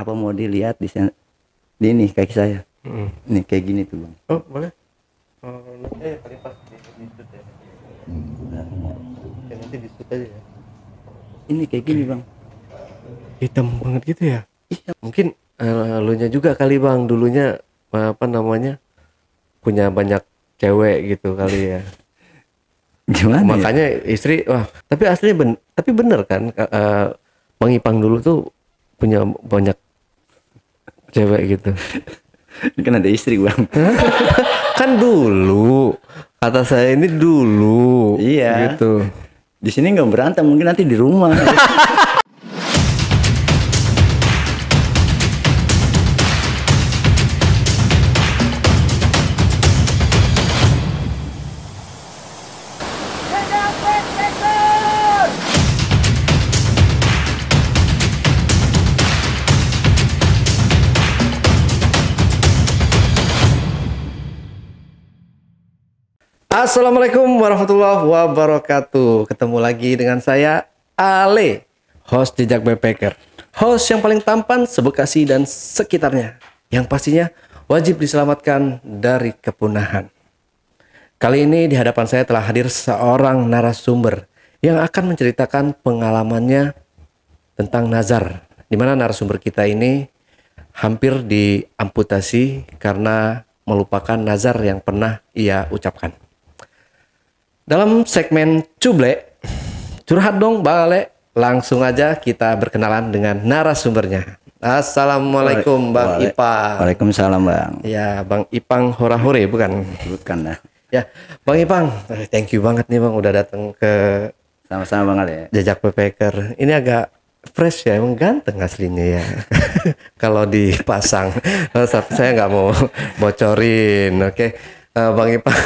Apa mau dilihat di ini kaki saya? Nih kayak gini tuh bang. Oh boleh. Nanti paling pas di-shoot ya. Ya, nanti di-shoot aja ya. Ini kayak gini bang. Hitam banget gitu ya. Mungkin lu nya juga kali bang dulunya apa namanya punya banyak cewek gitu kali ya. Gimana? Makanya istri wah tapi aslinya tapi bener kan Bang Ipang dulu tuh punya banyak cewek gitu. Kan ada istri bang. Kan dulu kata saya ini dulu. Iya. Gitu. Di sini nggak berantem, mungkin nanti di rumah. Assalamualaikum warahmatullahi wabarakatuh. Ketemu lagi dengan saya Ale, host Jejak Backpacker. Host yang paling tampan sebekasi dan sekitarnya, yang pastinya wajib diselamatkan dari kepunahan. Kali ini di hadapan saya telah hadir seorang narasumber yang akan menceritakan pengalamannya tentang nazar. Di mana narasumber kita ini hampir diamputasi karena melupakan nazar yang pernah ia ucapkan. Dalam segmen Cuble, curhat dong Bang Ale, langsung aja kita berkenalan dengan narasumbernya. Assalamualaikum Bang Ipang. Waalaikumsalam bang. Ya Bang Ipang Hora-Hore bukan? Sebutkan dah. Ya Bang Ipang, thank you banget nih Bang udah datang ke Sama-sama bang Ale. Jejak Backpacker. Ini agak fresh ya, emang ganteng aslinya ya. Kalau dipasang, saya nggak mau bocorin, oke. Bang Ipang.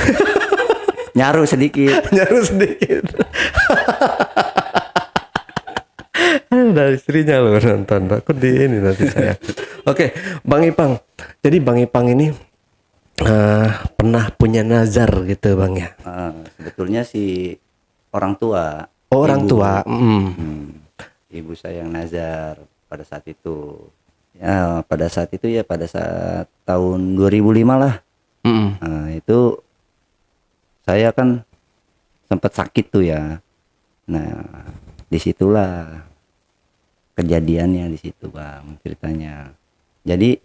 Nyaru sedikit. Nyaru sedikit. Dari istrinya loh nonton. Aku di ini nanti saya. Oke, Bang Ipang. Jadi Bang Ipang ini pernah punya nazar gitu Bang ya? Sebetulnya si orang tua. Oh, orang tua. Ibu saya yang nazar pada saat itu. Ya pada saat itu ya pada saat tahun 2005 lah. Nah, itu saya kan sempat sakit tuh ya. Nah, disitulah kejadiannya di situ bang ceritanya. Jadi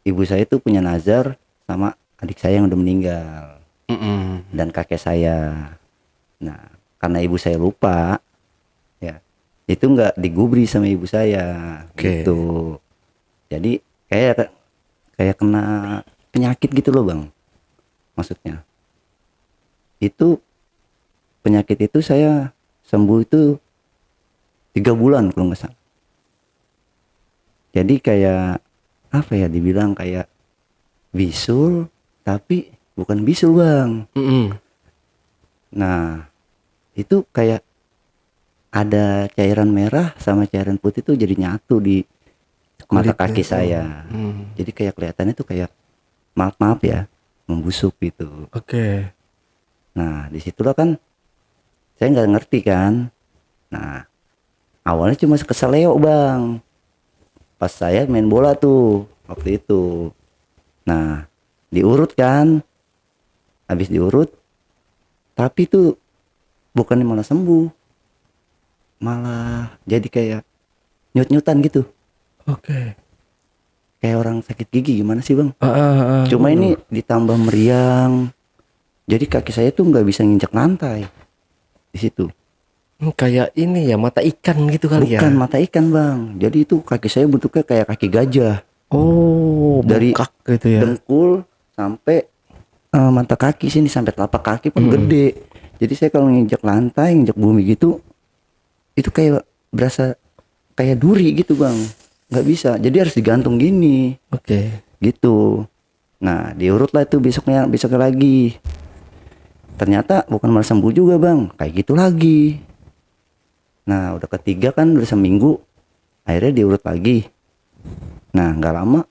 ibu saya itu punya nazar sama adik saya yang udah meninggal dan kakek saya. Nah, karena ibu saya lupa, ya itu nggak digubri sama ibu saya, gitu. Jadi kayak kena penyakit gitu loh bang. Maksudnya itu penyakit itu saya sembuh itu 3 bulan kalau nggak salah. Jadi kayak apa ya dibilang kayak bisul tapi bukan bisul bang. Nah itu kayak ada cairan merah sama cairan putih tuh jadi nyatu di mata kaki saya. Jadi kayak kelihatannya tuh kayak maaf ya membusuk gitu. Oke. Nah disitulah kan saya nggak ngerti kan. Nah awalnya cuma keseleo bang. Pas saya main bola tuh waktu itu. Nah diurut kan. Habis diurut. Tapi tuh bukannya malah sembuh. Malah jadi kayak nyut-nyutan gitu. Oke. Kayak orang sakit gigi gimana sih bang? Cuma ini ini ditambah meriang. Jadi kaki saya tuh nggak bisa nginjak lantai di situ. kayak ini ya mata ikan gitu kali ya. Bukan mata ikan bang. Jadi itu kaki saya bentuknya kayak kaki gajah. Oh, dari bengkak gitu ya. Dengkul sampai mata kaki sini sampai telapak kaki pun gede. Jadi saya kalau nginjak lantai, nginjak bumi gitu, itu kayak berasa kayak duri gitu bang. Nggak bisa. Jadi harus digantung gini. Oke. Gitu. Nah diurut lah itu besoknya lagi. Ternyata bukan malah sembuh juga bang, kayak gitu lagi. Nah udah ketiga kan udah seminggu, akhirnya diurut lagi. Nah nggak lama,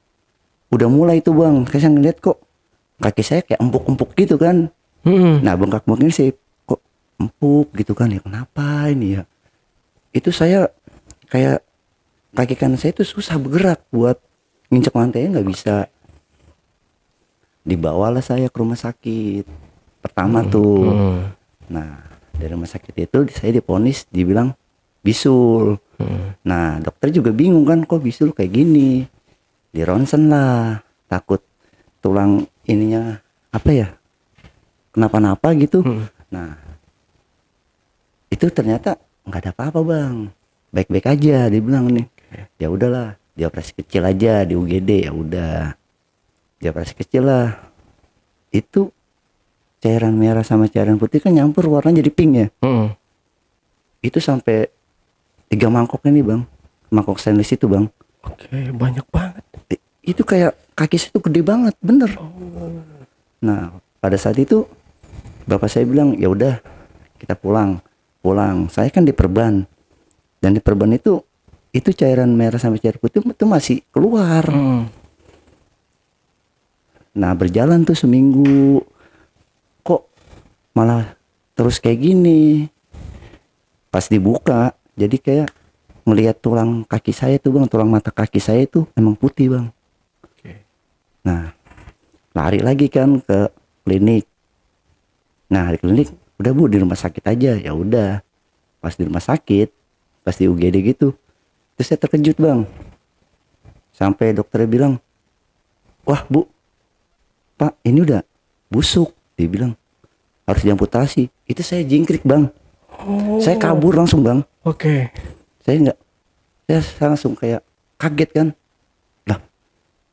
udah mulai tuh bang, saya ngeliat kok kaki saya kayak empuk-empuk gitu kan. Nah bengkak-bengkak ini sih kok empuk gitu kan ya, kenapa ini ya? Itu saya kayak kaki kanan saya itu susah bergerak, buat nginjek lantainya nggak bisa. Dibawalah saya ke rumah sakit pertama tuh. Nah dari rumah sakit itu saya divonis, dibilang bisul. Nah dokter juga bingung kan, kok bisul kayak gini. Di ronsen lah, takut tulang ininya apa ya, kenapa-napa gitu. Nah itu ternyata nggak ada apa-apa bang, baik-baik aja, dibilang nih. Ya udahlah, dioperasi kecil aja di UGD. Ya udah, dioperasi kecil lah. Itu cairan merah sama cairan putih kan nyampur, warnanya jadi pink ya. Itu sampai 3 mangkok ini bang, mangkok stainless itu bang. Oke, banyak banget. Itu kayak kaki saya tuh gede banget, bener. Nah pada saat itu bapak saya bilang ya udah kita pulang. Saya kan di perban, dan di perban itu cairan merah sama cairan putih itu masih keluar. Nah berjalan tuh seminggu, kok malah terus kayak gini. Pas dibuka, jadi kayak ngelihat tulang kaki saya tuh bang, tulang mata kaki saya itu emang putih bang. Nah lari lagi kan ke klinik. Nah di klinik udah bu, di rumah sakit aja. Ya udah, pas di rumah sakit, pas di UGD gitu, terus saya terkejut bang, sampai dokternya bilang, wah bu, pak ini udah busuk, dia bilang harus diamputasi. Itu saya jingkrik bang. Saya kabur langsung bang. Saya langsung kayak kaget kan, lah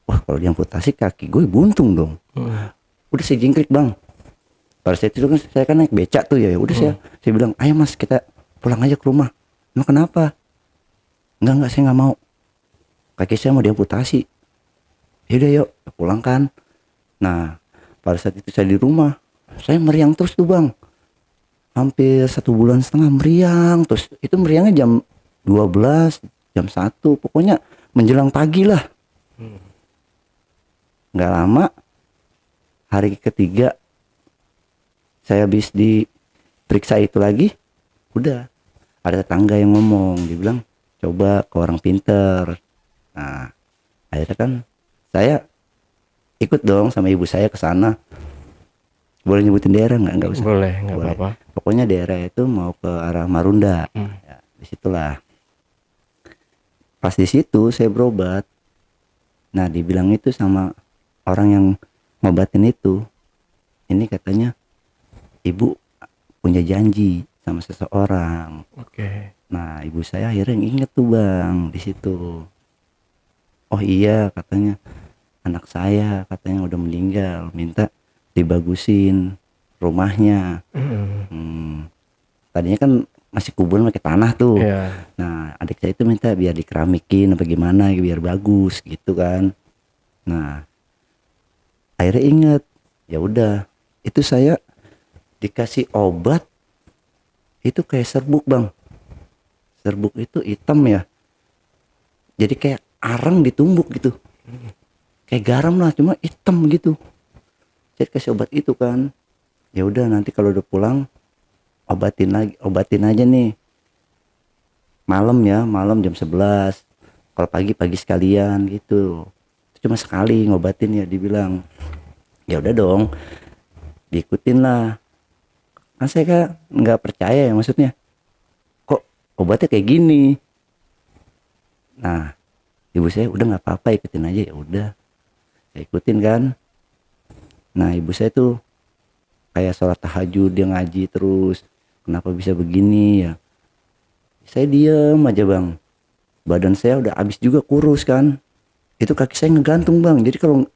wah kalau diamputasi kaki gue buntung dong. Udah saya jingkrik bang. Pada saat itu kan saya kan naik becak tuh ya. Udah saya bilang, ayo mas kita pulang aja ke rumah. Emang kenapa? Enggak saya nggak mau. Kaki saya mau diamputasi. Yaudah yuk pulang kan. Nah pada saat itu saya di rumah, saya meriang terus tuh bang. Hampir 1,5 bulan meriang terus. Itu meriangnya jam 12, jam 1, pokoknya menjelang pagi lah. Nggak lama, hari ketiga saya habis diperiksa itu lagi, udah ada tetangga yang ngomong, dia bilang coba ke orang pinter. Nah akhirnya kan saya ikut dong sama ibu saya ke sana. Boleh nyebutin daerah nggak usah? Boleh, nggak apa-apa. Pokoknya daerah itu mau ke arah Marunda. Ya, disitulah. Pas di situ saya berobat. Nah dibilang itu sama orang yang ngobatin itu, ini katanya ibu punya janji sama seseorang. Nah ibu saya akhirnya inget tuh bang di situ. Oh iya katanya anak saya katanya udah meninggal, minta dibagusin rumahnya. Tadinya kan masih kuburan pakai tanah tuh. Nah adik saya itu minta biar dikeramikin apa gimana biar bagus gitu kan. Nah akhirnya inget, ya udah itu saya dikasih obat itu kayak serbuk bang. Serbuk itu hitam ya, jadi kayak arang ditumbuk gitu, kayak garam lah cuma hitam gitu. Saya kasih obat itu kan, ya udah nanti kalau udah pulang obatin aja nih malam ya, malam jam 11, kalau pagi sekalian gitu. Cuma sekali ngobatin ya, dibilang ya udah dong diikutin lah. Kan saya kan nggak percaya ya, maksudnya kok obatnya kayak gini. Nah ibu saya udah nggak apa-apa ikutin aja. Ya udah saya ikutin kan. Nah ibu saya tuh kayak sholat tahajud, dia ngaji terus. Kenapa bisa begini ya, saya diem aja bang. Badan saya udah habis juga kurus kan, itu kaki saya ngegantung bang. Jadi kalau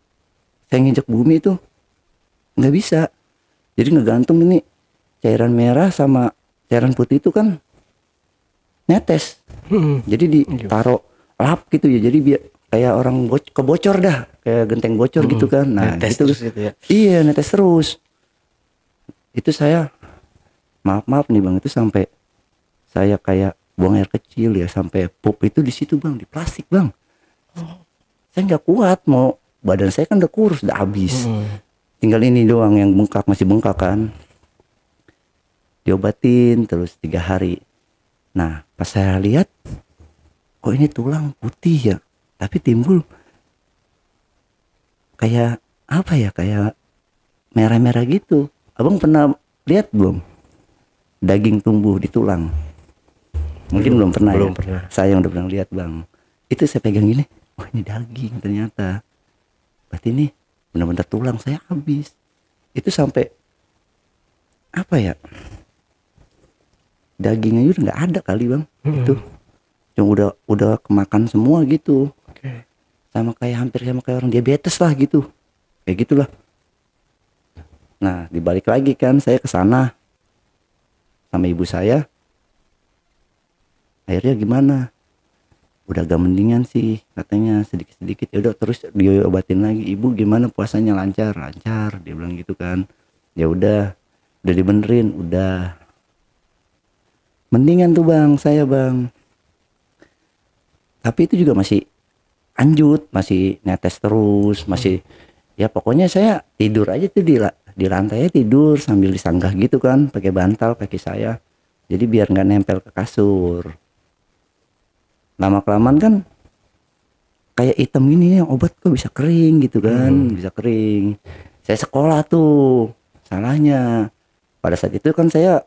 saya nginjek bumi itu nggak bisa, jadi ngegantung. Ini cairan merah sama cairan putih itu kan netes, jadi ditaruh lap gitu ya, jadi biar kayak orang kebocor dah, kayak genteng bocor gitu kan. Nah netes gitu, terus gitu ya. Iya netes terus. Itu saya maaf nih bang, itu sampai saya kayak buang air kecil ya, sampai pup itu di situ bang, di plastik bang. Saya nggak kuat, mau badan saya kan udah kurus, udah habis. Tinggal ini doang yang bengkak, masih bengkak kan. Diobatin terus 3 hari. Nah pas saya lihat kok ini tulang putih ya, tapi timbul kayak apa ya, kayak merah-merah gitu. Abang pernah lihat belum daging tumbuh di tulang? Mungkin belum pernah belum ya. pernah. Saya udah pernah lihat bang. Itu saya pegang gini, oh ini daging ternyata. Berarti ini benar-benar tulang saya habis. Itu sampai apa ya? Dagingnya udah nggak ada kali bang. Itu yang udah kemakan semua gitu. Oke. Sama kayak orang diabetes lah gitu. Kayak gitulah. Nah, dibalik lagi kan saya ke sana sama ibu saya. Akhirnya gimana? Udah agak mendingan sih katanya, sedikit-sedikit. Ya udah terus diobatin lagi. Ibu gimana puasanya, lancar? Lancar, dia bilang gitu kan. Ya udah dibenerin, udah mendingan tuh bang, saya bang. Tapi itu juga masih lanjut, masih netes terus, masih ya pokoknya saya tidur aja tuh di lantai tidur sambil disanggah gitu kan, pakai bantal kaki saya. Jadi biar nggak nempel ke kasur. Lama kelamaan kan kayak hitam gini, obat kok bisa kering gitu kan, bisa kering. Saya sekolah tuh, salahnya. Pada saat itu kan saya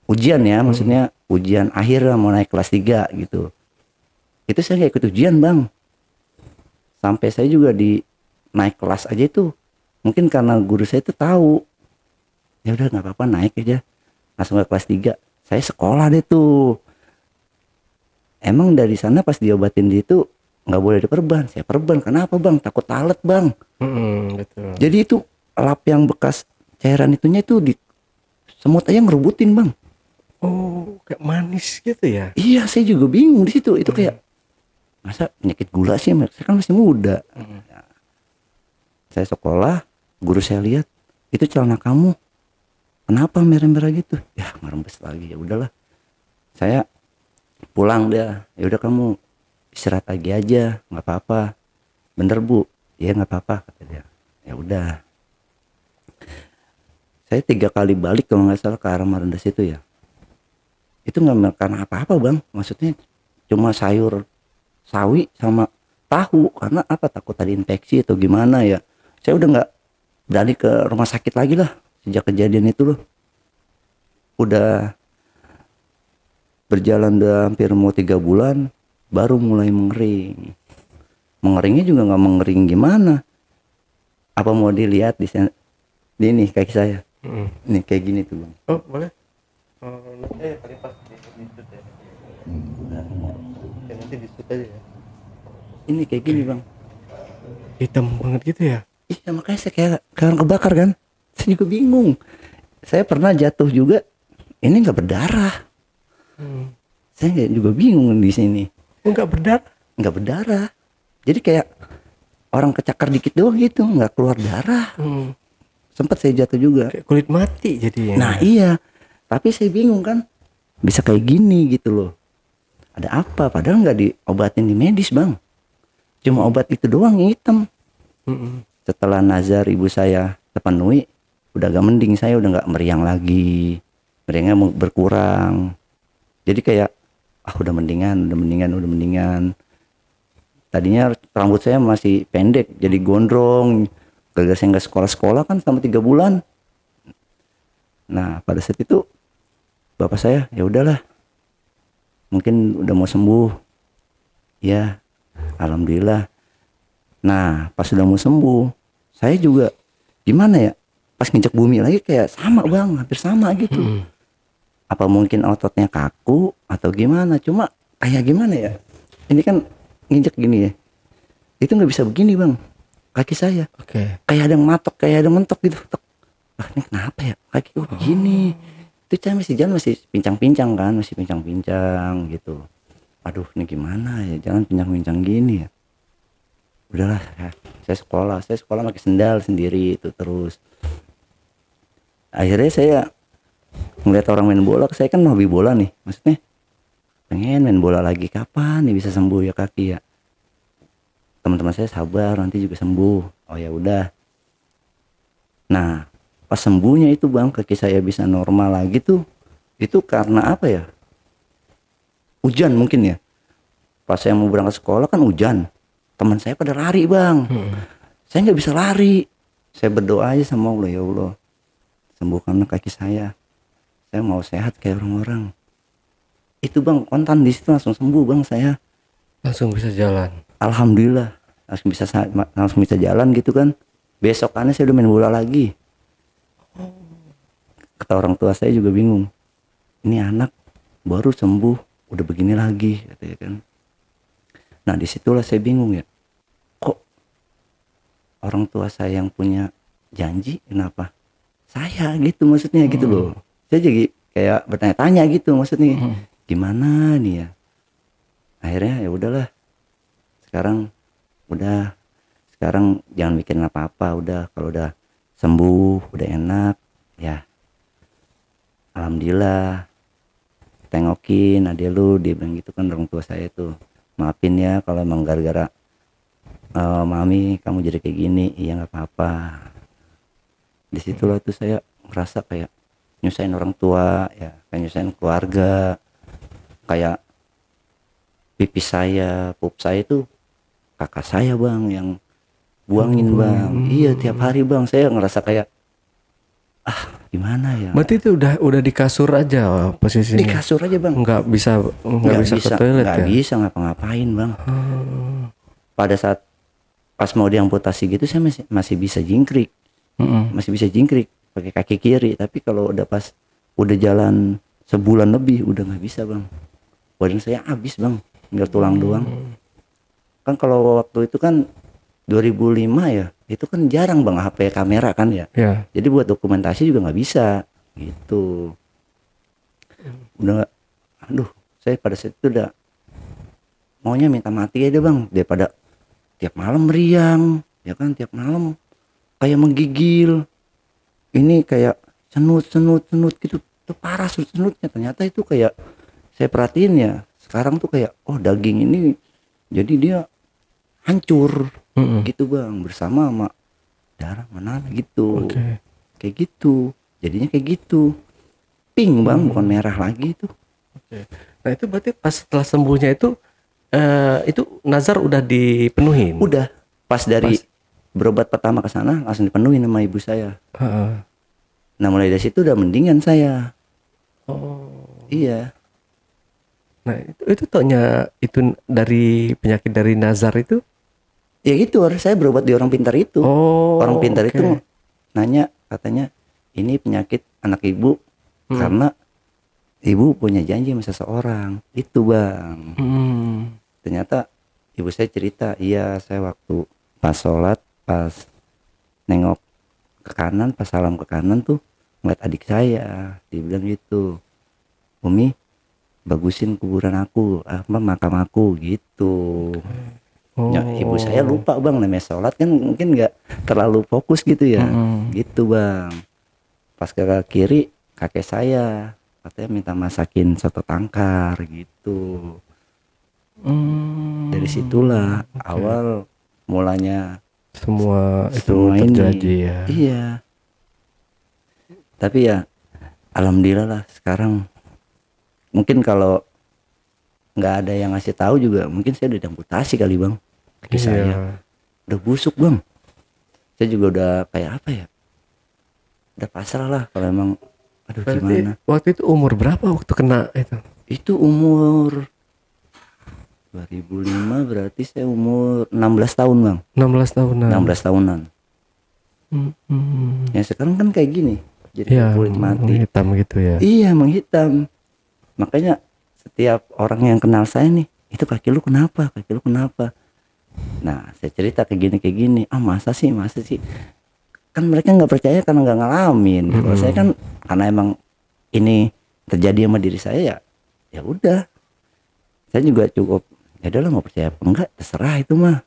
ujian ya, maksudnya ujian akhir mau naik kelas 3 gitu. Itu saya nggak ikut ujian bang. Sampai saya juga di naik kelas aja itu, mungkin karena guru saya itu tahu. Ya udah nggak apa-apa, naik aja. Langsung ke kelas 3. Saya sekolah deh tuh. Emang dari sana pas diobatin di itu nggak boleh diperban. Saya perban. Kenapa bang? Takut talet bang. Betul. Jadi itu lap yang bekas cairan itunya itu di semut aja ngerebutin bang. Oh, kayak manis gitu ya? Iya, saya juga bingung di situ. Itu kayak masa penyakit gula sih? Saya kan masih muda. Nah, saya sekolah, guru saya lihat itu celana kamu kenapa merah-merah gitu? Ya merembes lagi. Ya udahlah, saya pulang dia. Ya udah kamu istirahat lagi aja, nggak apa-apa. Bener bu? Ya nggak apa-apa kata dia. Ya udah. Saya 3 kali balik kalau nggak salah ke arah Marendas itu ya. Itu nggak makan apa-apa bang. Maksudnya cuma sayur sawi sama tahu. Karena apa? Takut ada infeksi atau gimana ya. Saya udah nggak berani ke rumah sakit lagi lah sejak kejadian itu loh. Udah berjalan udah hampir mau 3 bulan baru mulai mengering. Mengeringnya juga nggak mengering gimana. Apa mau dilihat di ini kaki saya? Nih kayak gini tuh bang. Oh boleh. Kali pas disut ya. Nanti disut aja ya. Ini kayak gini bang. Hitam banget gitu ya? Iya makanya saya kayak orang kebakar kan. Saya juga bingung. Saya pernah jatuh juga. Ini nggak berdarah. Saya juga bingung di sini. Nggak berdarah? Nggak berdarah. Jadi kayak orang kecakar dikit doang gitu, nggak keluar darah. Sempat saya jatuh juga. Kayak kulit mati jadinya. Nah iya. Tapi saya bingung kan. Bisa kayak gini gitu loh. Ada apa? Padahal nggak diobatin di medis bang. Cuma obat itu doang yang hitam. Setelah nazar ibu saya terpenuhi, udah agak mending, saya udah nggak meriang lagi, meriangnya berkurang. Jadi kayak udah mendingan. Tadinya rambut saya masih pendek, jadi gondrong. Gara-gara saya nggak sekolah kan selama 3 bulan. Nah pada saat itu bapak saya ya udahlah, mungkin udah mau sembuh. Ya alhamdulillah. Nah pas udah mau sembuh, saya juga gimana ya, pas nginjek bumi lagi kayak sama bang, hampir sama gitu. Apa mungkin ototnya kaku atau gimana, cuma kayak gimana ya, ini kan nginjek gini ya, itu nggak bisa begini bang, kaki saya. Kayak ada yang matok, kayak ada yang mentok gitu. Ini kenapa ya kaki kok begini. Itu saya masih jalan masih pincang-pincang kan, masih pincang-pincang gitu. Aduh ini gimana ya, jangan pincang-pincang gini ya. Udahlah ya, saya sekolah pakai sendal sendiri itu terus. Akhirnya saya ngeliat orang main bola, saya kan hobi bola nih, maksudnya pengen main bola lagi, kapan nih bisa sembuh ya kaki ya. Teman-teman saya sabar nanti juga sembuh. Oh ya udah. Nah pas sembuhnya itu bang, kaki saya bisa normal lagi tuh, itu karena apa ya, hujan mungkin ya. Pas saya mau berangkat sekolah kan hujan, teman saya pada lari bang. Saya nggak bisa lari. Saya berdoa aja sama Allah, ya Allah sembuhkanlah kaki saya mau sehat kayak orang-orang. Itu bang, kontan di situ langsung sembuh bang, saya Langsung bisa jalan. alhamdulillah langsung bisa jalan gitu kan. Besokannya saya udah main bola lagi. Kata orang tua saya juga bingung, ini anak baru sembuh udah begini lagi katanya kan. Nah disitulah saya bingung ya, kok orang tua saya yang punya janji, kenapa saya gitu maksudnya gitu loh. Saya jadi kayak bertanya-tanya gitu maksudnya, gimana nih ya. Akhirnya ya udahlah, sekarang jangan mikirin apa-apa, udah kalau udah sembuh udah enak ya alhamdulillah. Tengokin adik lu, dia bilang gitu kan orang tua saya tuh, maafin ya kalau emang gara-gara mami kamu jadi kayak gini. Iya nggak apa-apa. Disitulah tuh saya ngerasa kayak nyusahin orang tua ya, kayak nyusahin keluarga, kayak pipis saya, pup saya itu kakak saya bang yang buangin bang. Iya tiap hari bang, saya ngerasa kayak gimana ya. Berarti itu udah di kasur aja posisinya. Di kasur aja bang, Nggak bisa ke toilet nggak ya. bisa ngapa-ngapain bang. Pada saat pas mau diamputasi gitu saya masih bisa jingkrik, masih bisa jingkrik pakai kaki kiri. Tapi kalau udah jalan sebulan lebih udah nggak bisa bang. Badan saya habis bang, tinggal tulang doang. Kan kalau waktu itu kan 2005 ya, itu kan jarang bang HP kamera kan ya. Jadi buat dokumentasi juga nggak bisa gitu. Udah, aduh, saya pada saat itu udah maunya minta mati aja bang, daripada tiap malam meriang, ya kan tiap malam kayak menggigil. Ini kayak senut gitu, tuh parah senutnya. Ternyata itu kayak saya perhatiin ya, sekarang tuh kayak daging ini jadi dia hancur gitu bang, bersama sama darah mana gitu. Kayak gitu jadinya, kayak gitu pink bang, bukan merah lagi itu. Nah itu berarti pas setelah sembuhnya itu nazar udah dipenuhin. Udah pas berobat pertama ke sana langsung dipenuhin sama ibu saya. Nah mulai dari situ udah mendingan saya. Iya. Nah itu taunya itu dari penyakit dari nazar itu. Ya gitu, saya berobat di orang pintar itu. Orang pintar itu nanya, katanya ini penyakit anak ibu karena ibu punya janji sama seseorang. Itu bang. Ternyata ibu saya cerita, iya saya waktu pas sholat, pas nengok ke kanan, pas salam ke kanan tuh ngeliat adik saya. Dia bilang gitu, Umi bagusin kuburan aku, makam aku gitu. Ya, ibu saya lupa bang, namanya sholat kan mungkin nggak terlalu fokus gitu ya. Gitu bang. Pas ke kiri kakek saya katanya minta masakin soto tangkar gitu. Dari situlah awal mulanya semua itu terjadi ya. Iya. Tapi ya alhamdulillah lah sekarang. Mungkin kalau nggak ada yang ngasih tahu juga mungkin saya udah diamputasi kali bang. Kaki saya udah busuk bang. Saya juga udah kayak apa ya, udah pasrah lah kalau emang. Aduh berarti gimana. Waktu itu umur berapa waktu kena itu? Itu umur 2005, berarti saya umur 16 tahun bang. 16 tahunan. 16 tahunan. Ya sekarang kan kayak gini, jadi kulit mati, menghitam gitu ya. Iya menghitam. Makanya setiap orang yang kenal saya nih, itu kaki lu kenapa, kaki lu kenapa. Nah saya cerita kayak gini, masa sih kan mereka nggak percaya karena nggak ngalamin. Kalau saya kan karena emang ini terjadi sama diri saya, ya udah saya juga cukup ya udahlah, mau percaya apa enggak terserah itu mah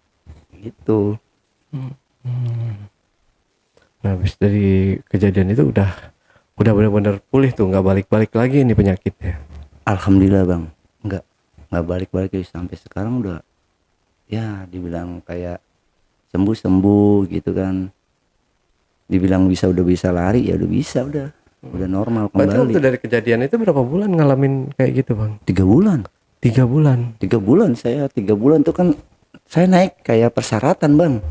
gitu. Nah habis dari kejadian itu udah benar-benar pulih tuh, nggak balik-balik lagi nih penyakitnya. Alhamdulillah bang, nggak balik-balik sampai sekarang. Udah ya dibilang kayak sembuh gitu kan, dibilang udah bisa lari, ya udah normal kembali. Berarti waktu dari kejadian itu berapa bulan ngalamin kayak gitu bang? 3 bulan. 3 bulan. 3 bulan saya 3 bulan tuh kan saya naik kayak persyaratan bang.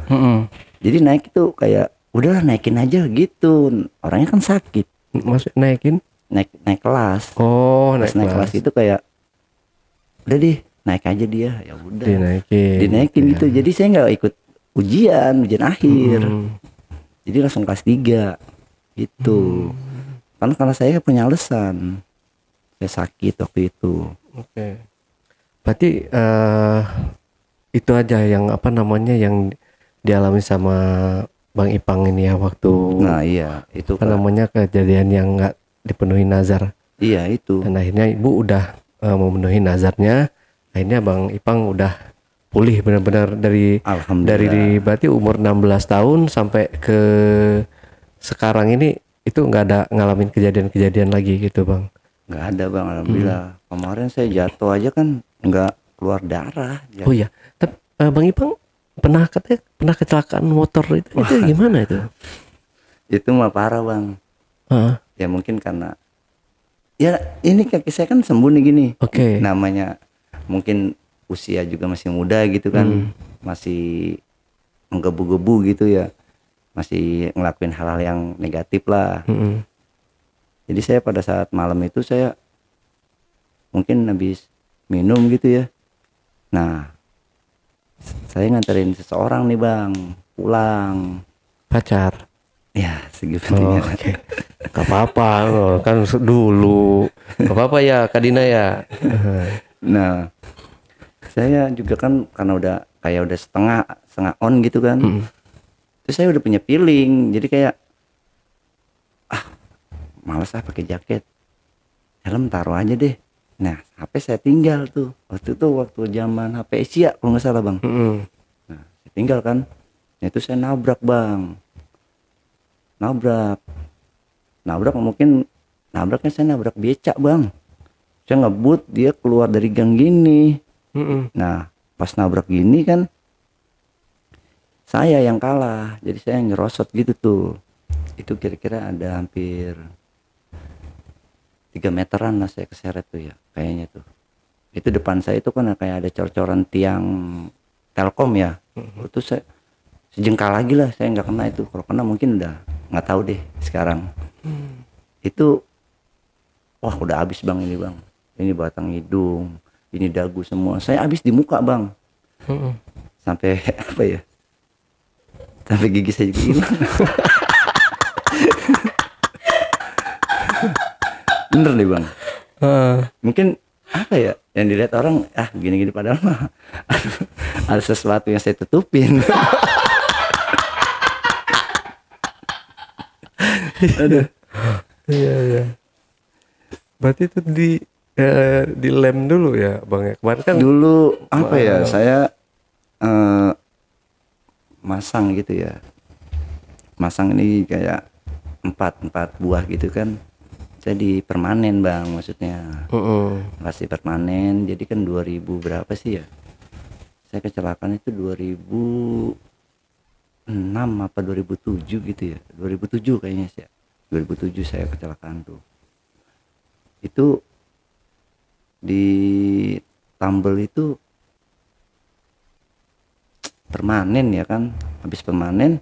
Jadi naik itu kayak udahlah naikin aja gitu. Orangnya kan sakit. Maksud naikin? Naik kelas. Oh, Pas naik kelas itu kayak udah deh naik aja dia, ya udah. Dinaikin gitu. Jadi saya nggak ikut ujian akhir. Jadi langsung kelas 3 gitu. Karena saya punya alasan. Saya sakit waktu itu. Oke. Berarti itu aja yang apa namanya yang dialami sama Bang Ipang ini ya waktu. Nah iya itu apa namanya kejadian yang nggak dipenuhi nazar. Iya itu. Dan akhirnya ibu udah memenuhi nazarnya. Akhirnya Bang Ipang udah pulih benar-benar dari berarti umur 16 tahun sampai ke sekarang ini itu nggak ada ngalamin kejadian-kejadian lagi gitu Bang. Nggak ada Bang, alhamdulillah. Kemarin saya jatuh aja kan nggak keluar darah. Oh iya, tapi Bang Ipang pernah kecelakaan motor itu gimana itu? Itu mah parah Bang. Ya mungkin karena ya ini kaki saya kan sembuh nih gini. Oke. Namanya mungkin usia juga masih muda gitu kan, masih menggebu-gebu gitu ya, masih ngelakuin hal-hal yang negatif lah. Jadi saya pada saat malam itu saya mungkin habis minum gitu ya. Nah, saya nganterin seseorang nih Bang pulang. Pacar? Ya segitunya. Oke. Gak apa-apa kan dulu. Gak apa-apa ya Kak Dina ya. Nah, saya juga kan karena udah setengah on gitu kan. Terus saya udah punya feeling. Jadi kayak malas pakai jaket, helm taruh aja deh. Nah HP saya tinggal tuh waktu zaman HP Asia kalau nggak salah Bang. Nah saya tinggal kan, nah itu saya nabrak Bang, nabrak mungkin nabraknya saya nabrak becak Bang. Saya ngebut dia keluar dari gang gini. Nah pas nabrak gini kan saya yang kalah, jadi saya ngerosot gitu tuh. Itu kira-kira ada hampir 3 meteran lah saya keseret tuh ya kayaknya tuh. Itu depan saya itu kan kayak ada cor-coran tiang Telkom ya. Itu saya sejengkal lagi lah, saya nggak kena itu. Kalau kena mungkin udah nggak tahu deh sekarang. Itu wah udah habis Bang ini Bang. Ini batang hidung, ini dagu semua. Saya habis di muka Bang. Sampai apa ya? Sampai gigi saya juga hilang. Bener nih Bang. Mungkin apa ya yang dilihat orang gini-gini padahal mah ada sesuatu yang saya tutupin. Aduh. Iya. Berarti itu di lem dulu ya Bang ya. Kemarin kan dulu apa ya saya masang gitu ya. Masang ini kayak 4 buah gitu kan. Jadi permanen Bang maksudnya. Masih permanen. Jadi kan 2000 berapa sih ya? Saya kecelakaan itu 2006 apa 2007 gitu ya. 2007 kayaknya sih ya. 2007 saya kecelakaan tuh. Itu di tambel itu permanen ya kan. Habis permanen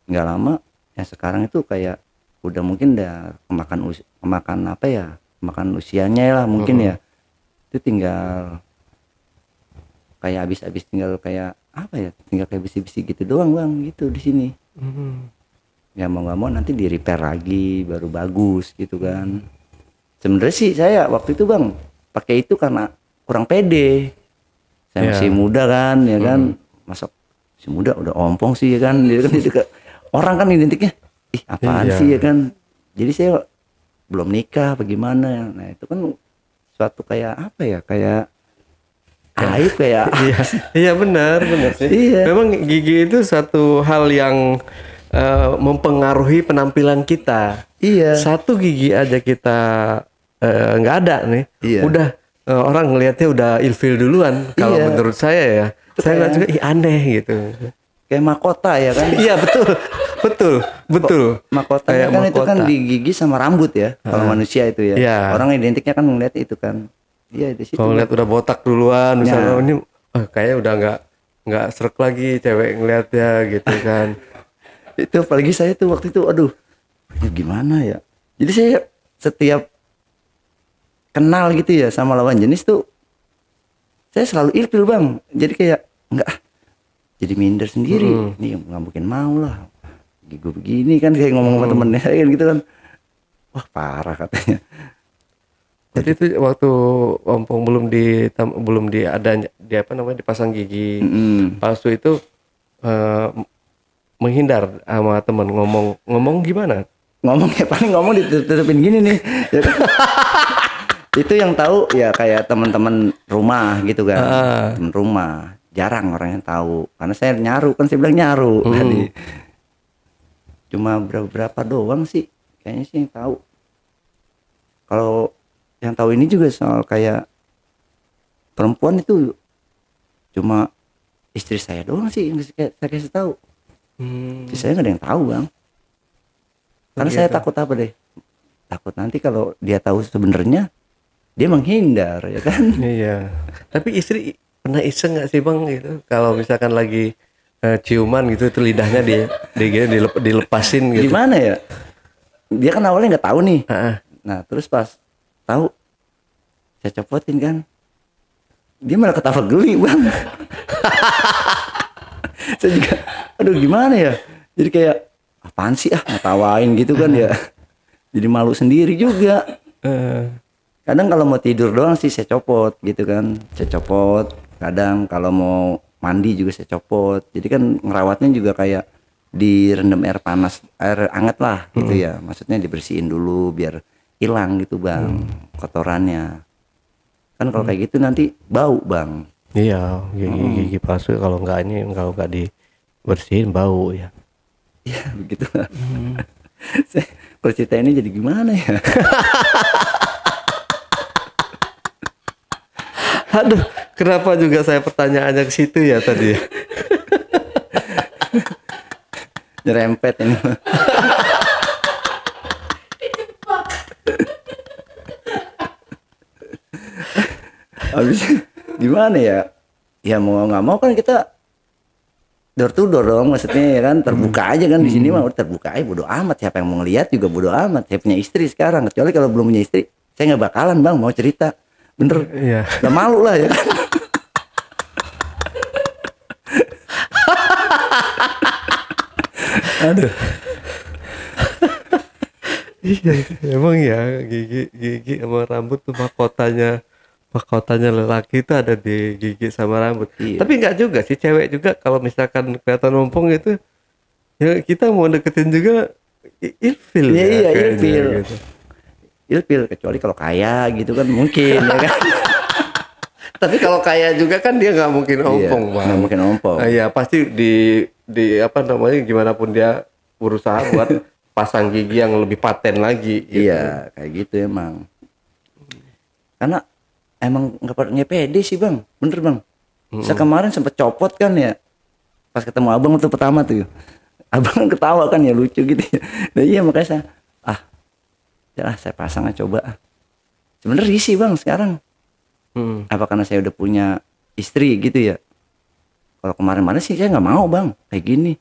nggak lama ya sekarang itu kayak udah mungkin udah kemakan usianya lah mungkin ya. Itu tinggal kayak habis tinggal kayak apa ya, tinggal kayak besi-besi gitu doang Bang gitu di sini. Ya mau nggak mau nanti di repair lagi baru bagus gitu kan. Sebenarnya sih saya waktu itu Bang pakai itu karena kurang pede. Saya masih muda kan ya kan, masa masih muda udah ompong sih ya kan. Jadi kan orang kan identiknya apaan sih ya kan. Jadi saya belum nikah bagaimana. Nah itu kan suatu kayak apa ya, kayak aib kayak iya benar sih. Iya. Memang gigi itu satu hal yang mempengaruhi penampilan kita. Iya. Satu gigi aja kita nggak ada nih, udah orang ngelihatnya udah ilfil duluan. Kalau menurut saya ya, saya ngeliat juga aneh gitu. Kayak mahkota ya kan? Iya betul. Mahkota kan itu kan di gigi sama rambut ya. Kalau manusia itu ya. Orang identiknya kan ngeliat itu kan. Iya di situ. Kalau ngeliat udah botak duluan, misalnya ini kayaknya udah nggak srek lagi cewek ngeliatnya gitu kan. Itu apalagi saya tuh waktu itu, aduh, ini gimana ya? Jadi saya setiap kenal gitu ya sama lawan jenis tuh, saya selalu ilfil bang. Jadi kayak nggak, jadi minder sendiri. Nih nggak mungkin mau lah. Gue begini kan kayak ngomong sama temennya kan gitu kan. Wah parah katanya. Jadi itu waktu ompong belum ada di apa namanya dipasang gigi palsu itu menghindar sama temen ngomong gimana? Ngomong ya paling ngomong ditutupin gini nih. Ya kan? Itu yang tahu ya kayak teman-teman rumah gitu kan. Teman rumah jarang orang yang tahu karena saya nyaru kan, saya bilang nyaru tadi. Cuma berapa doang sih kayaknya sih yang tahu. Kalau yang tahu ini juga soal kayak perempuan itu cuma istri saya doang sih yang saya kasih tahu. Saya nggak ada yang tahu bang. Karena saya takut apa deh? Takut nanti kalau dia tahu sebenarnya dia menghindar ya kan? Iya. Tapi istri pernah iseng nggak sih bang gitu? Kalau misalkan lagi ciuman gitu, itu lidahnya dilepasin gitu. Gimana ya? Dia kan awalnya nggak tahu nih. Nah terus pas tahu saya copotin kan, dia malah ketawa geli bang. Saya juga aduh gimana ya, jadi kayak apaan sih ngetawain gitu kan ya, jadi malu sendiri juga. Kadang kalau mau tidur doang sih saya copot gitu kan, saya copot. Kadang kalau mau mandi juga saya copot. Jadi kan ngerawatnya juga kayak direndam air panas, air hangat lah gitu ya, maksudnya dibersihin dulu biar hilang gitu bang kotorannya. Kan kalau kayak gitu nanti bau bang. Iya, gigi palsu kalau nggak dibersihin bau ya. Iya begitu. Kalau cerita ini jadi gimana ya? Aduh, kenapa juga saya pertanyaannya ke situ ya tadi? Nyerempet ini. Habis gimana ya? Ya mau nggak mau kan kita door to door dong, maksudnya ya kan terbuka aja kan di sini mah udah terbuka aja, bodo amat siapa yang mau ngelihat juga bodo amat. Saya punya istri sekarang, kecuali kalau belum punya istri saya nggak bakalan bang mau cerita, bener. Iya. Udah malu lah ya kan. Aduh. Iya, emang ya gigi sama rambut tuh mahkotanya lelaki itu ada di gigi sama rambut. Iya. Tapi enggak juga sih, cewek juga kalau misalkan kelihatan ompong itu ya kita mau deketin juga ilfil ya. Iya ilfil. Gitu. Ilfil kecuali kalau kaya gitu kan mungkin ya kan. Tapi kalau kaya juga kan dia nggak mungkin ompong, Iya, Bang. nggak mungkin ompong. Iya, pasti di apa namanya gimana pun dia berusaha buat pasang gigi yang lebih paten lagi. Gitu. Iya, kayak gitu emang. Karena emang nggak pede sih bang, bener bang. Saya kemarin sempet copot kan ya, pas ketemu abang waktu pertama tuh, abang kan ketawa kan ya lucu gitu. Nah iya makanya saya pasang aja coba. Sebenernya risih bang sekarang. Apa karena saya udah punya istri gitu ya? Kalau kemarin-kemarin sih saya nggak mau bang, kayak gini.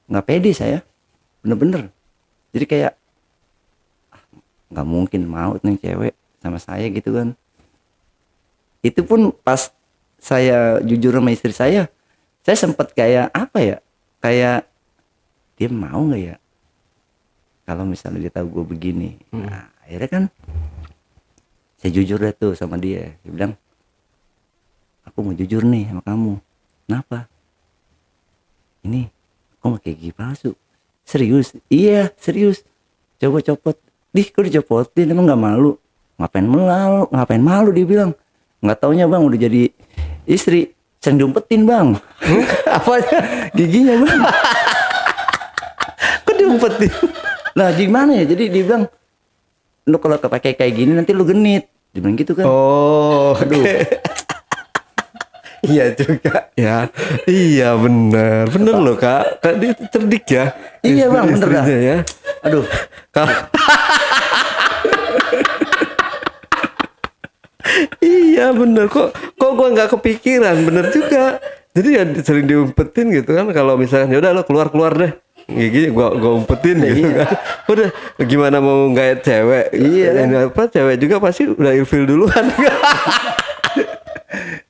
Nggak pede saya, bener-bener. Jadi kayak nggak mungkin mau nih cewek sama saya gitu kan. Itu pun pas saya jujur sama istri saya sempat kayak apa ya, kayak dia mau nggak ya kalau misalnya dia tahu gue begini. Nah akhirnya kan saya jujur deh tuh sama dia bilang aku mau jujur nih sama kamu. Kenapa? Ini kok pakai gigi palsu? Serius? Iya serius. Coba copot. Kok dicopotin emang nggak malu? Ngapain malu dia bilang. Nggak taunya bang udah jadi istri sering diumpetin bang. Apanya? Giginya bang. Kok diumpetin? Lah gimana ya, jadi dia bilang lu kalau kepake kayak gini nanti lu genit, dia bilang gitu kan. Oh aduh. Iya juga ya. Iya bener loh kak dia cerdik ya. Iya bang bener dah ya. Aduh Iya bener, kok gue nggak kepikiran, bener juga. Jadi ya sering diumpetin gitu kan, kalau misalkan ya udah lo keluar deh, gini gua umpetin gitu kan. Udah gimana mau nggak cewek? Iya. Ini apa, cewek juga pasti udah ilfil duluan.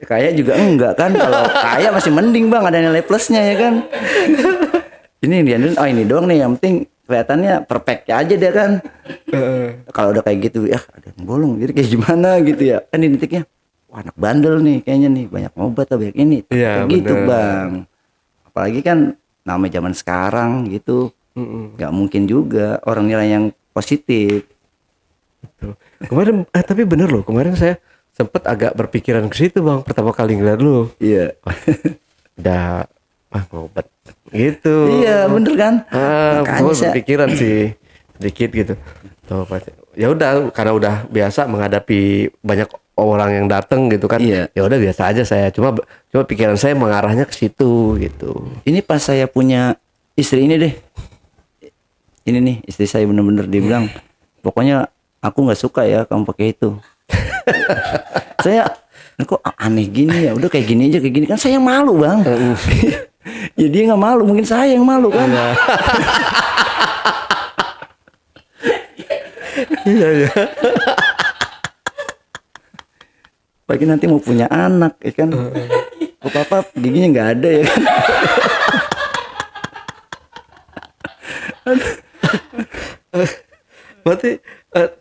Kayak juga enggak kan, kalau kayak masih mending bang, ada nilai plusnya ya kan. Ini dia, oh ini doang nih, yang penting kelihatannya perfect aja deh kan. Kalau udah kayak gitu, ya ada yang bolong, jadi kayak gimana gitu ya. Kan di detiknya, wah anak bandel nih kayaknya nih, banyak obat atau banyak ini. Iya, Kayak gitu bener. bang. Apalagi kan namanya zaman sekarang gitu. Gak mungkin juga orang nilai yang positif. Tuh. Kemarin tapi bener loh, kemarin saya sempet agak berpikiran ke situ bang, pertama kali ngeliat lu. Iya. Udah ngobat gitu. Iya bener kan. Gue berpikiran sih sedikit gitu. Tuh, ya udah, karena udah biasa menghadapi banyak orang yang datang gitu kan. Iya. Ya udah biasa aja saya. Cuma pikiran saya mengarahnya ke situ gitu. Ini pas saya punya istri ini deh. Ini nih istri saya bener-bener dia bilang, pokoknya aku nggak suka ya kamu pakai itu. Saya kok aneh gini ya, udah kayak gini aja, kayak gini kan saya yang malu bang. Ya dia nggak malu, mungkin saya yang malu kan. Iya ya. Bagi nanti mau punya anak ya kan. Kok papa giginya nggak ada ya kan. Berarti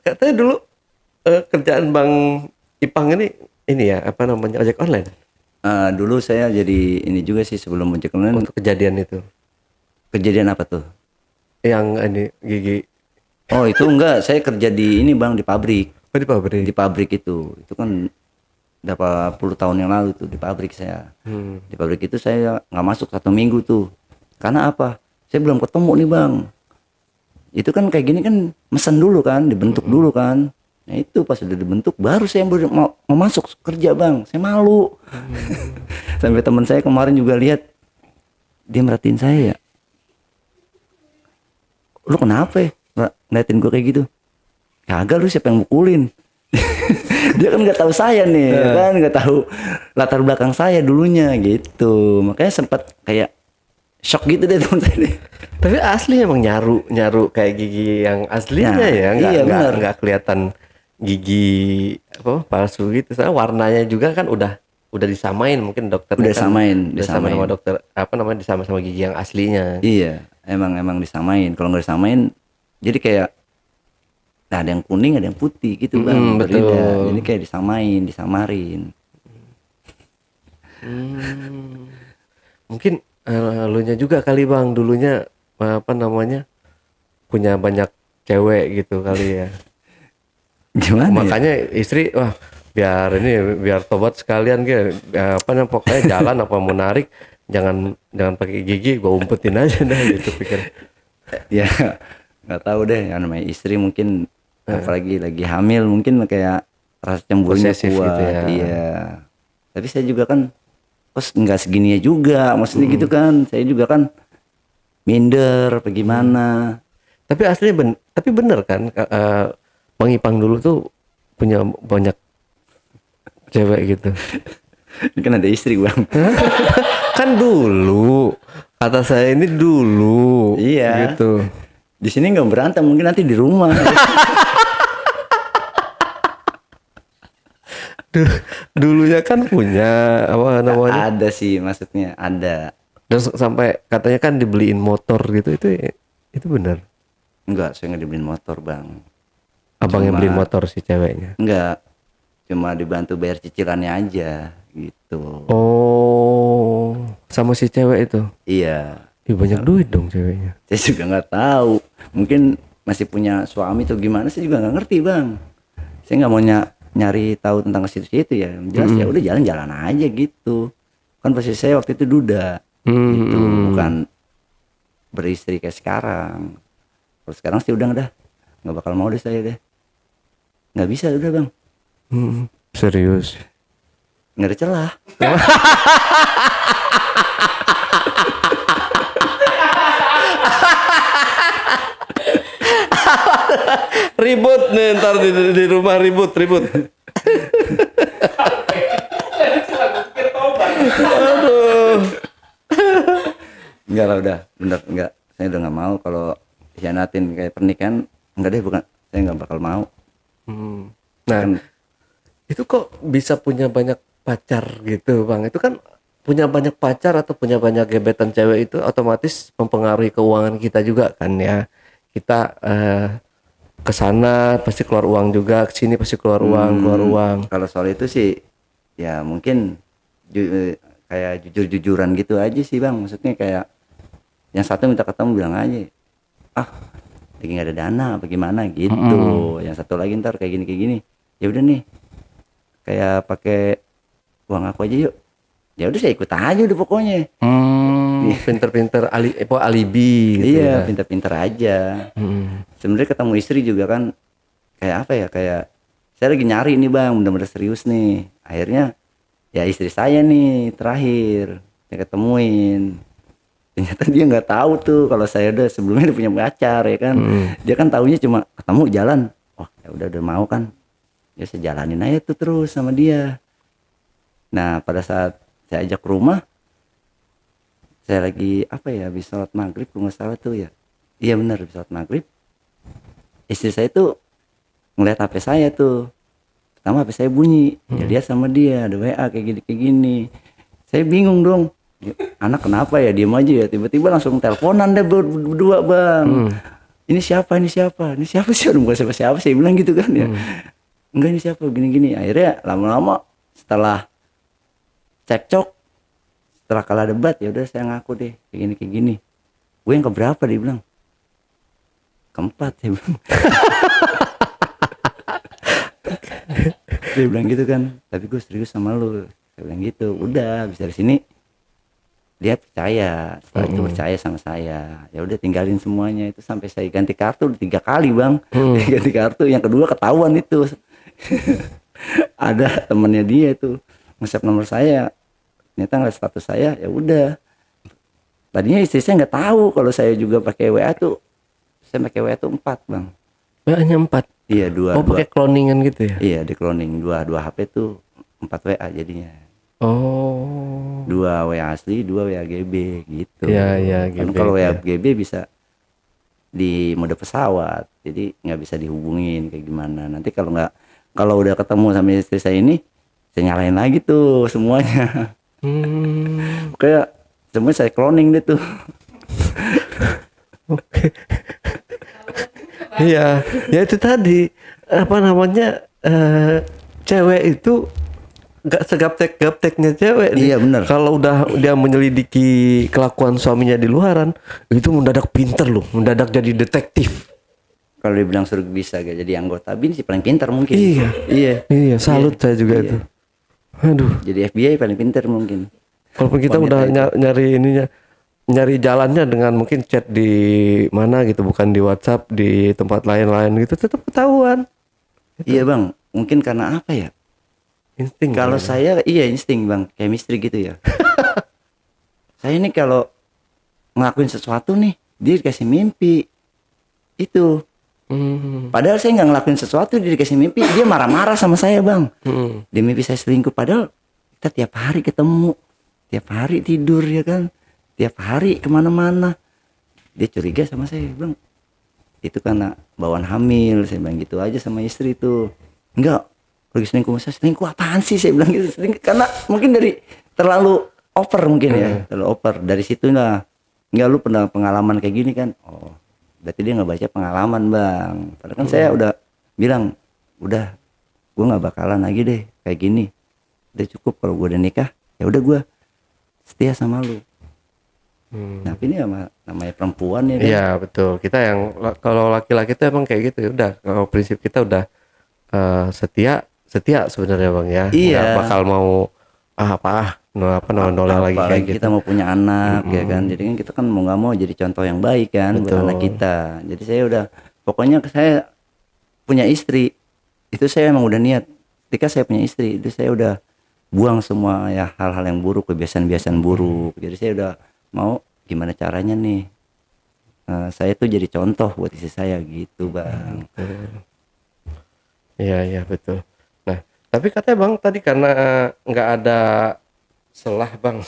katanya dulu kerjaan Bang Ipang ini ya apa namanya, ojek online. Dulu saya jadi ini juga sih sebelum ojek online. Untuk kejadian itu. Kejadian apa tuh? Yang ini gigi. Oh itu enggak, saya kerja di ini bang, di pabrik. Oh, di pabrik. Di pabrik itu kan berapa puluh tahun yang lalu tuh di pabrik saya. Di pabrik itu saya nggak masuk 1 minggu tuh. Karena apa? Saya belum ketemu nih bang. Itu kan kayak gini kan mesen dulu kan, dibentuk dulu kan. Nah itu pas udah dibentuk baru saya mau masuk kerja bang. Saya malu. Sampai teman saya kemarin juga lihat, dia merhatiin saya. Lu kenapa ya ngeliatin gue kayak gitu? Kagak, lu siapa yang mukulin? Dia kan nggak tahu saya nih, kan nggak tahu latar belakang saya dulunya gitu. Makanya sempat kayak shock gitu deh teman saya deh. Tapi asli emang nyaru kayak gigi yang aslinya Nah, ya, iya, bener. nggak kelihatan gigi apa palsu gitu. Soalnya warnanya juga kan udah disamain, mungkin dokternya Udah kan disamain. sama dokter apa namanya, disama gigi yang aslinya. Iya, emang disamain. Kalau nggak disamain, jadi kayak nah ada yang kuning, ada yang putih gitu bang. Betul. Berbeda. Jadi kayak disamarin. Mungkin elunya juga kali bang, dulunya apa namanya, punya banyak cewek gitu kali ya. Gimana? Makanya istri, wah biar tobat sekalian gitu. Apa namanya, pokoknya jalan apa mau narik, jangan pakai gigi, gua umpetin aja dah gitu pikir. Ya nggak tahu deh, yang namanya istri mungkin apalagi lagi hamil mungkin kayak rasa cemburunya Posesif kuat gitu ya. Iya, tapi saya juga kan nggak segininya juga maksudnya gitu kan. Saya juga kan minder apa gimana. Tapi aslinya tapi bener kan, Bang Ipang dulu tuh punya banyak cewek gitu. Ini kan ada istri bang. Kan dulu kata saya ini dulu. Iya. Gitu. Di sini nggak berantem, mungkin nanti di rumah. Dulunya kan punya apa namanya? Ada sih, maksudnya ada. Dan sampai katanya kan dibeliin motor gitu, itu benar. Enggak, saya nggak dibeliin motor bang. Abang yang beliin motor si ceweknya. Enggak, cuma dibantu bayar cicilannya aja gitu. Oh, sama si cewek itu. Iya. Ih, banyak duit dong ceweknya. Saya juga nggak tahu, mungkin masih punya suami atau gimana, saya juga nggak ngerti bang. Saya nggak mau nyari tahu tentang ke situ-situ ya. Jelas ya udah jalan-jalan aja gitu. Kan posisi saya waktu itu duda, gitu, bukan beristri kayak sekarang. Kalau sekarang sih udah nggak bakal mau deh saya deh. Nggak bisa udah bang. Serius. Nggak ada celah. Ribut nih ntar di rumah ribut. Enggak lah, udah bener, enggak, saya udah nggak mau kalau hianatin kayak pernikahan. Enggak deh, bukan, saya nggak bakal mau. Nah, Kan itu kok bisa punya banyak pacar gitu Bang? Itu kan punya banyak pacar atau punya banyak gebetan cewek itu otomatis mempengaruhi keuangan kita juga kan ya. Kita ke sana pasti keluar uang juga, ke sini pasti keluar uang. kalau soal itu sih ya mungkin kayak jujur-jujuran gitu aja sih bang, maksudnya kayak yang satu minta ketemu bilang aja, ah lagi nggak ada dana bagaimana gitu. Yang satu lagi ntar kayak gini ya udah nih, kayak pakai uang aku aja yuk, ya udah saya ikut aja udah pokoknya. Pinter-pinter alibi gitu Iya, ya. pintar-pintar aja. Sebenarnya ketemu istri juga kan kayak apa ya, kayak saya lagi nyari nih bang, bener-bener serius nih. Akhirnya ya istri saya nih terakhir saya ketemuin. Ternyata dia nggak tahu tuh kalau saya udah sebelumnya udah punya pacar ya kan. Dia kan taunya cuma ketemu jalan. Oh ya udah mau kan, ya saya jalanin aja tuh terus sama dia. Nah pada saat saya ajak ke rumah, saya lagi apa ya, habis sholat maghrib kalau nggak salah tuh ya. Iya benar, habis sholat maghrib istri saya tuh ngeliat HP saya tuh. Pertama HP saya bunyi, ya lihat sama dia ada WA kayak gini. Saya bingung dong, anak kenapa ya diem aja ya, tiba-tiba langsung teleponan deh berdua bang. Ini siapa sih, orang bukan siapa saya bilang gitu kan ya. Enggak, ini siapa, gini akhirnya lama-lama setelah cekcok, setelah kalah debat, ya udah saya ngaku deh kayak gini. Gue yang keberapa, dia bilang keempat, saya bilang. Dia bilang gitu kan, tapi gue serius sama lu, saya bilang gitu. Udah habis dari sini dia percaya, setelah itu percaya sama saya. Ya udah tinggalin semuanya itu, sampai saya ganti kartu 3 kali bang. Ganti kartu, yang kedua ketahuan itu. Ada temennya dia tuh nge-save nomor saya, ternyata nggak status saya. Ya udah, tadinya istri saya nggak tahu kalau saya juga pakai WA tuh. Saya pakai WA tuh 4 bang. WA-nya 4. Iya, dua. Pakai cloningan gitu ya? Iya, di cloning dua HP tuh 4 WA jadinya. Oh. 2 WA asli, 2 WA GB gitu. Iya, Kan GB, kalau WA ya. GB bisa di mode pesawat, jadi nggak bisa dihubungin kayak gimana. Nanti kalau udah ketemu sama istri saya ini, saya nyalain lagi tuh semuanya. Kayak semua saya cloning deh tuh. Iya, ya itu tadi apa namanya, cewek itu nggak segaptek-gapteknya cewek nih. Iya, bener. Kalau udah dia menyelidiki kelakuan suaminya di luaran, itu mendadak pinter loh, mendadak jadi detektif. Kalau dibilang suruh bisa gak jadi anggota BIN sih paling pintar mungkin. Iya, salut saya juga itu. Aduh, Jadi FBI paling pintar mungkin. walaupun kita Wanita udah nyari jalannya dengan mungkin chat di mana gitu, bukan di WhatsApp, di tempat lain-lain gitu, tetap ketahuan. Iya bang, mungkin karena apa ya? Insting. Kalau saya iya insting bang, chemistry gitu ya. Saya ini kalau ngelakuin sesuatu nih, dia dikasih mimpi itu. Padahal saya nggak ngelakuin sesuatu, dia dikasih mimpi, dia marah-marah sama saya bang. Dia mimpi saya selingkuh, padahal kita tiap hari ketemu, tiap hari tidur ya kan, tiap hari kemana-mana. Dia curiga sama saya bang. Itu karena bawaan hamil, saya bilang gitu aja sama istri tuh. Enggak, lagi selingkuh. Saya selingkuh apaan sih, saya bilang gitu. Karena mungkin dari terlalu over mungkin ya, terlalu over. Dari situ lah, enggak, lu pernah pengalaman kayak gini kan? Oh, berarti dia nggak baca pengalaman bang. Padahal kan saya udah bilang, udah, gue nggak bakalan lagi deh kayak gini. Udah cukup, kalau gue udah nikah, ya udah gue setia sama lu. Nah ini namanya perempuan ya kan? Iya betul. Kita yang kalau laki-laki itu emang kayak gitu ya. Udah, kalau prinsip kita udah setia sebenarnya bang ya. Iya. Nggak bakal mau nolak lagi kayak gitu. Kita mau punya anak ya kan. Jadi kan kita kan mau nggak mau jadi contoh yang baik kan buat anak kita. Jadi saya udah, pokoknya saya punya istri itu saya emang udah niat. Ketika saya punya istri itu saya udah buang semua ya hal-hal yang buruk, kebiasaan-kebiasaan buruk. Jadi saya udah mau gimana caranya nih saya tuh jadi contoh buat istri saya gitu bang. Iya betul. Nah tapi katanya bang tadi karena nggak ada selah bang.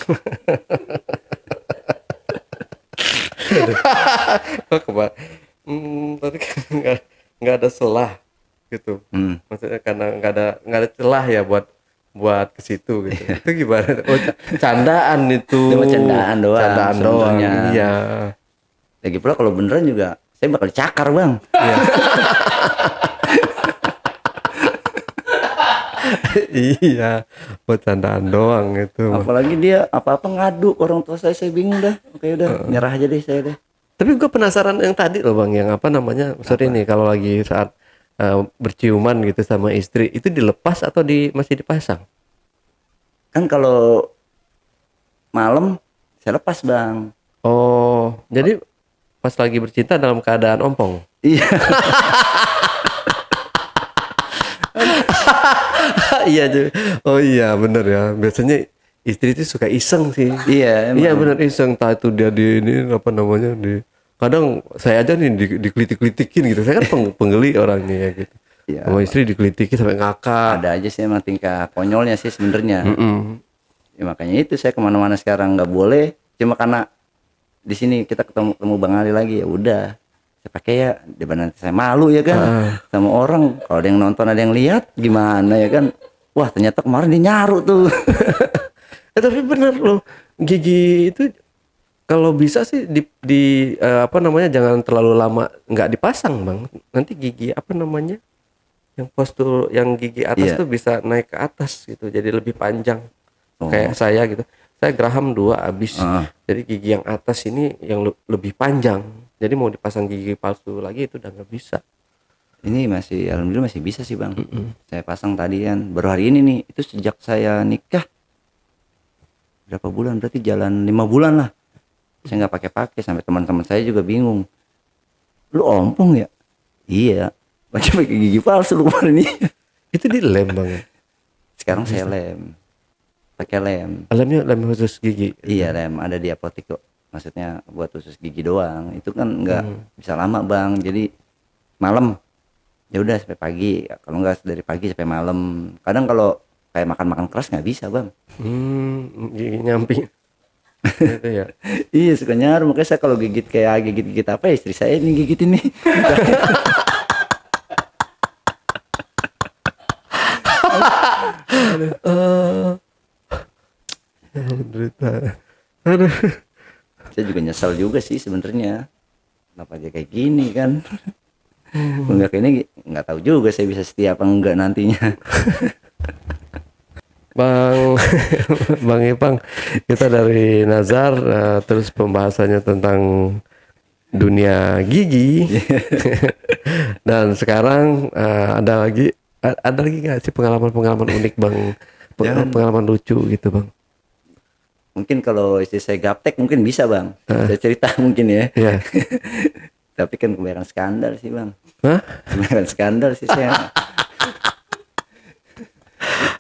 Oh, tadi kan nggak ada selah gitu. Maksudnya karena nggak ada celah ya buat ke situ gitu. Itu gimana? Oh, candaan itu. Itu mah candaan doang Candaan doang. sebenarnya. Iya. Lagi pula kalau beneran juga saya bakal dicakar, Bang. Iya. Iya, buat candaan doang itu. Apalagi dia apa-apa ngadu ke orang tua saya bingung dah. Oke udah, nyerah aja deh saya deh. Tapi gue penasaran yang tadi loh Bang, yang apa namanya? Sorry nih, kalau lagi saat berciuman gitu sama istri, itu dilepas atau masih dipasang? Kan kalau malam saya lepas, Bang. Oh, jadi pas lagi bercinta dalam keadaan ompong? Iya. Iya, oh iya bener ya. Biasanya istri itu suka iseng sih. Iya, emang. Iya bener iseng. Entah itu dia di ini apa namanya kadang saya aja nih dikelitik-kelitikin gitu. Saya kan penggeli orangnya ya gitu. Iya. Sama istri dikelitikin sampai ngakak. Ada aja sih emang tingkah konyolnya sih sebenarnya. Ya, makanya itu saya kemana-mana sekarang nggak boleh. Cuma karena di sini kita ketemu Bang Ali lagi, ya udah. Saya pakai ya, daripada nanti saya malu ya kan sama orang. Kalau ada yang nonton, ada yang lihat gimana ya kan. Wah ternyata kemarin dia nyaru tuh. Tapi bener loh, gigi itu kalau bisa sih apa namanya jangan terlalu lama nggak dipasang Bang. Nanti gigi apa namanya yang postur yang gigi atas tuh bisa naik ke atas gitu, jadi lebih panjang. Kayak saya gitu, saya geraham 2 habis. Jadi gigi yang atas ini yang lebih panjang. Jadi mau dipasang gigi palsu lagi itu udah nggak bisa. Ini masih alhamdulillah masih bisa sih Bang. Saya pasang tadi kan baru hari ini nih. Itu sejak saya nikah berapa bulan, berarti jalan 5 bulan lah. Saya nggak pakai sampai teman-teman saya juga bingung. Lu ompong ya? Iya. Macam pakai gigi palsu lu kemarin nih. Itu dilem Bang. Sekarang saya lem. Pakai lem. Lemnya lem khusus gigi. Iya, lem ada di apotek kok. Maksudnya buat khusus gigi doang. Itu kan nggak bisa lama Bang. Jadi malam ya udah sampai pagi. Kalau nggak dari pagi sampai malam. Kadang kalau kayak makan keras nggak bisa Bang. Gigi nyamping. Itu ya. Iya suka nyaru. Makanya saya kalau gigit kayak gigit apa ya, istri saya ini gigit ini. Aduh. Saya juga nyesal juga sih sebenarnya. Kenapa dia kayak gini kan? Enggak ini nggak tahu juga saya bisa setia apa enggak nantinya. Bang Ipang, kita dari Nazar terus pembahasannya tentang dunia gigi. Dan sekarang ada lagi nggak sih pengalaman unik Bang? Pengalaman lucu gitu Bang? Mungkin kalau istri saya gaptek mungkin bisa Bang. Saya cerita mungkin ya. Yeah. Tapi kan kebanyakan skandal sih Bang. Hah? Kebanyakan skandal sih saya.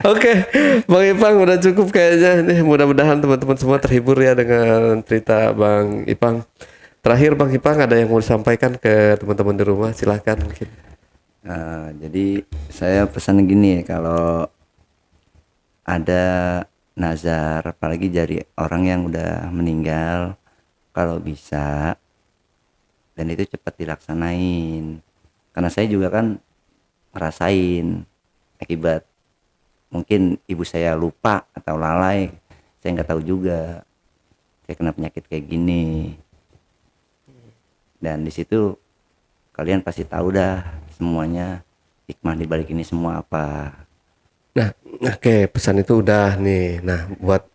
Oke, Bang Ipang udah cukup kayaknya nih. Mudah-mudahan teman-teman semua terhibur ya dengan cerita Bang Ipang. Terakhir Bang Ipang ada yang mau disampaikan ke teman-teman di rumah, silahkan mungkin. Jadi saya pesan gini ya, kalau ada nazar apalagi dari orang yang udah meninggal, kalau bisa dan itu cepat dilaksanain. Karena saya juga kan ngerasain akibat mungkin ibu saya lupa atau lalai, saya nggak tahu juga saya kena penyakit kayak gini. Dan di situ kalian pasti tahu dah semuanya hikmah di balik ini semua apa. Nah, oke, pesan itu udah nih. Nah, buat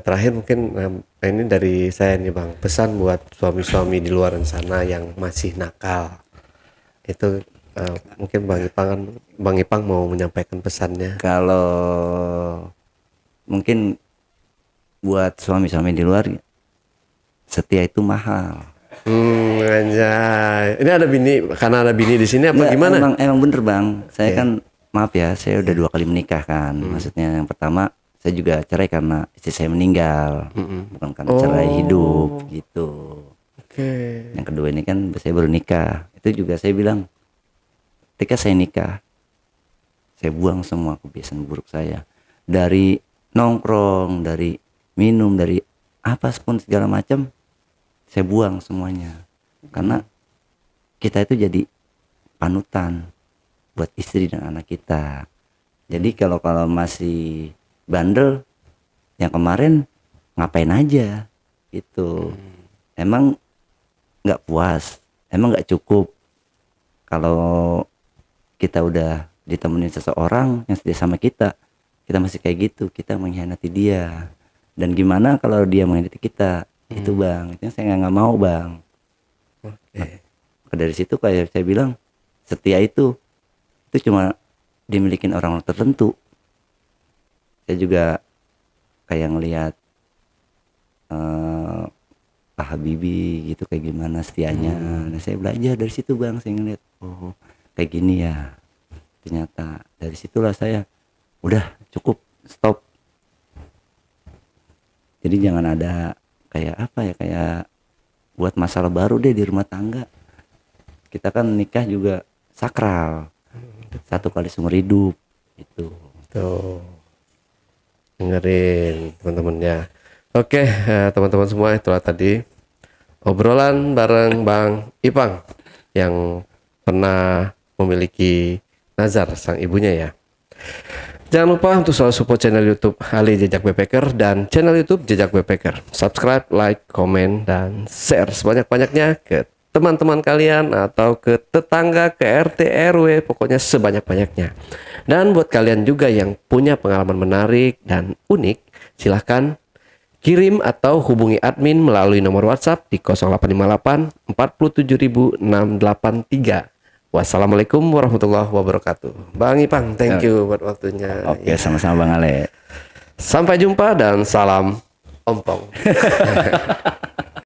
terakhir mungkin ini dari saya nih Bang, pesan buat suami-suami di luar sana yang masih nakal. Itu mungkin Bang Ipang mau menyampaikan pesannya. Kalau mungkin buat suami-suami di luar, setia itu mahal. Anjay. Ini karena ada bini di sini apa Nggak, gimana? Emang bener Bang. Saya kan maaf ya, saya udah 2 kali menikah kan. Maksudnya yang pertama saya juga cerai karena istri saya meninggal, bukan karena cerai hidup gitu. Oke. Yang kedua ini kan saya baru nikah. Itu juga saya bilang, ketika saya nikah, saya buang semua kebiasaan buruk saya. Dari nongkrong, dari minum, dari apa pun segala macam. saya buang semuanya. Karena kita itu jadi panutan buat istri dan anak kita. Jadi kalau masih bandel yang kemarin ngapain aja gitu. Emang nggak puas, emang nggak cukup kalau kita udah ditemenin seseorang yang setia sama kita masih kayak gitu, kita mengkhianati dia. Dan gimana kalau dia mengkhianati kita? Itu bang, itu yang saya nggak mau bang. Nah, dari situ kayak saya bilang, setia itu cuma dimiliki orang tertentu. Saya juga kayak ngelihat Pak Habibie gitu, kayak gimana setianya. Nah saya belajar dari situ bang, saya ngeliat oh kayak gini ya. Ternyata dari situlah saya udah cukup, stop. Jadi jangan ada kayak apa ya, kayak buat masalah baru deh di rumah tangga. Kita kan nikah juga sakral, satu kali seumur hidup itu. Tuh, dengerin teman-teman ya. Oke, teman-teman semua, itulah tadi obrolan bareng Bang Ipang yang pernah memiliki nazar sang ibunya ya. Jangan lupa untuk selalu support channel YouTube Ali Jejak Backpacker dan channel YouTube Jejak Backpacker. Subscribe, like, komen, dan share sebanyak-banyaknya ke teman-teman kalian atau ke tetangga, ke RT RW, pokoknya sebanyak-banyaknya. Dan buat kalian juga yang punya pengalaman menarik dan unik, silahkan kirim atau hubungi admin melalui nomor WhatsApp di 0858 47683. Wassalamualaikum warahmatullahi wabarakatuh. Bang Ipang, thank you buat waktunya. Oke, sama-sama Bang Ale. Sampai jumpa dan salam ompong.